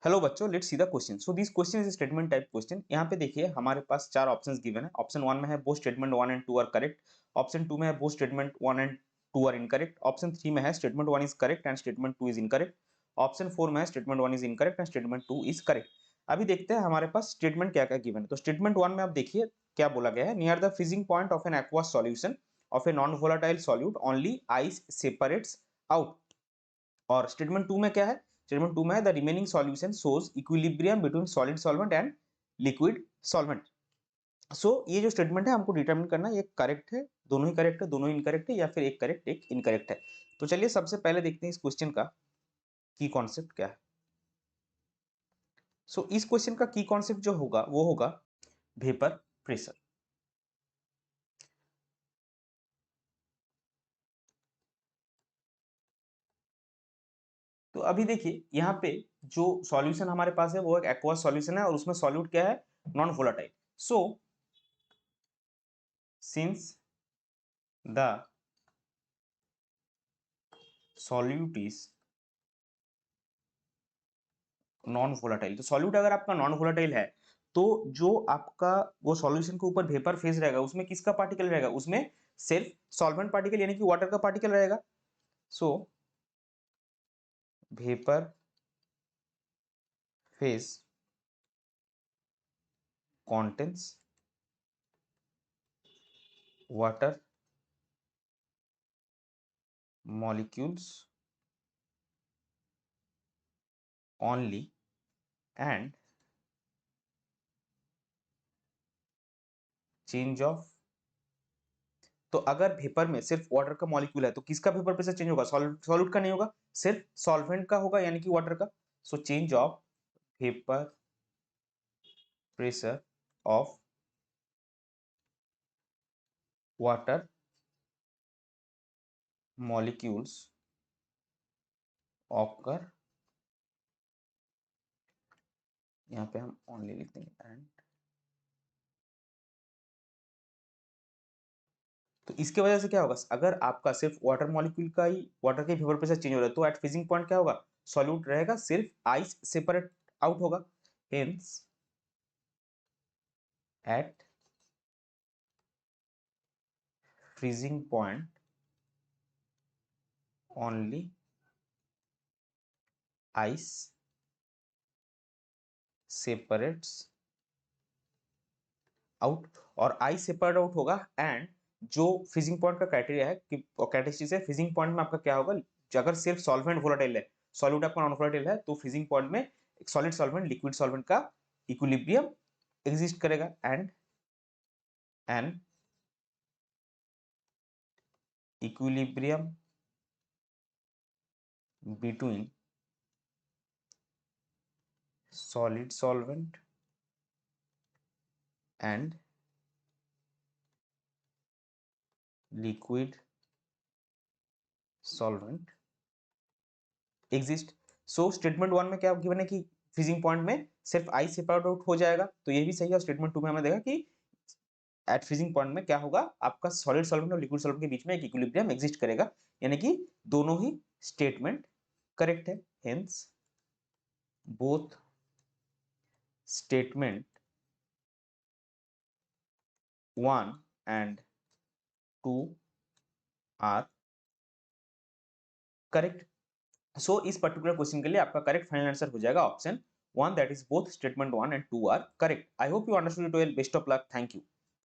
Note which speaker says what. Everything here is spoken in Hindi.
Speaker 1: हेलो बच्चों, let's see the question. So this question is statement type question. यहाँ पे देखिए हमारे पास चार ऑप्शंस गिवन है। ऑप्शन 1 में है both statement 1 and 2 are correct. Option 2 में है both statement 1 and 2 are incorrect. Option 3 में है statement 1 is correct and statement 2 is incorrect. Option 4 में है statement 1 is incorrect and statement 2 is correct. अभी देखते हैं हमारे पास स्टेटमेंट क्या क्या गिवन है। तो स्टेटमेंट 1 में आप देखिए क्या बोला गया है, near the freezing point of an aqueous solution of a non volatile solute only ice separates out. और स्टेटमेंट 2 में क्या है, स्टेटमेंट 2 में है the remaining solution shows equilibrium between solid solvent and liquid solvent. So ये जो स्टेटमेंट है हमको डिटरमिन करना है ये करेक्ट है, दोनों ही करेक्ट है, दोनों ही इनकरेक्ट है, या फिर एक करेक्ट एक इनकरेक्ट है। तो चलिए सबसे पहले देखते हैं इस क्वेश्चन का की कॉन्सेप्ट क्या है। सो इस क्वेश्चन का की कॉन्सेप्ट जो होगा वो होगा वेपर प्रेशर। तो अभी देखिए यहाँ पे जो सॉल्यूशन हमारे पास है वो एक एक्वस सॉल्यूशन है और उसमें सॉल्यूट क्या है, non volatile. So since the solute is non volatile, तो सॉल्यूट अगर आपका नॉन वोलेटाइल है तो जो आपका वो सॉल्यूशन के ऊपर वेपर फेज रहेगा उसमें किसका पार्टिकल रहेगा, उसमें सिर्फ सॉल्वेंट पार्टिकल यानी कि वाटर का पार्टिकल रहेगा। सो vapour phase contains water molecules only and change of। तो अगर वेपर में सिर्फ वाटर का मॉलिक्यूल है तो किसका वेपर प्रेशर चेंज होगा, सॉल्यूट का नहीं होगा, सिर्फ सॉल्वेंट का होगा यानी कि वाटर का। So change of vapour pressure of water molecules occur, यहाँ पे हम ओनली लिख देंगे एंड। तो इसके वजह से क्या होगा, अगर आपका सिर्फ वाटर मॉलिक्यूल का ही वाटर के वेपर प्रेशर चेंज हो रहा है तो एट फ्रीजिंग पॉइंट क्या होगा, सॉल्यूट रहेगा, सिर्फ आइस सेपरेट आउट होगा। Hence at freezing point only ice separates out. और आइस सेपरेट आउट होगा एंड जो फ्रीजिंग पॉइंट का क्राइटेरिया है कि कैरेक्टरिस्टिक्स है, फ्रीजिंग पॉइंट में आपका क्या होगा, अगर सिर्फ सॉल्वेंट वोलेटाइल है, सॉल्यूट आपका नॉन वोलेटाइल है, तो फ्रीजिंग पॉइंट में सॉलिड सॉल्वेंट लिक्विड सॉल्वेंट का इक्विलिब्रियम एग्जिस्ट करेगा and an equilibrium between solid solvent and liquid solvent exist। So statement 1 में क्या गिवन है कि फ्रीजिंग पॉइंट में सिर्फ आई सेपरेट आउट हो जाएगा, तो ये भी सही है। स्टेटमेंट 2 में हमें देखा कि एट फ्रीजिंग पॉइंट में क्या होगा, आपका सॉलिड सॉल्वेंट और लिक्विड सॉल्वेंट के बीच में एक इक्विलिब्रियम एग्जिस्ट करेगा, यानी कि दोनों ही स्टेटमेंट करेक्ट है। Hence both statement 1 and 2 are correct. So इस पर्टिकुलर क्वेश्चन के लिए आपका करेक्ट फाइनल आंसर हो जाएगा option 1, that is both statement 1 and 2 are correct. I hope you understood it well. Best of luck, thank you.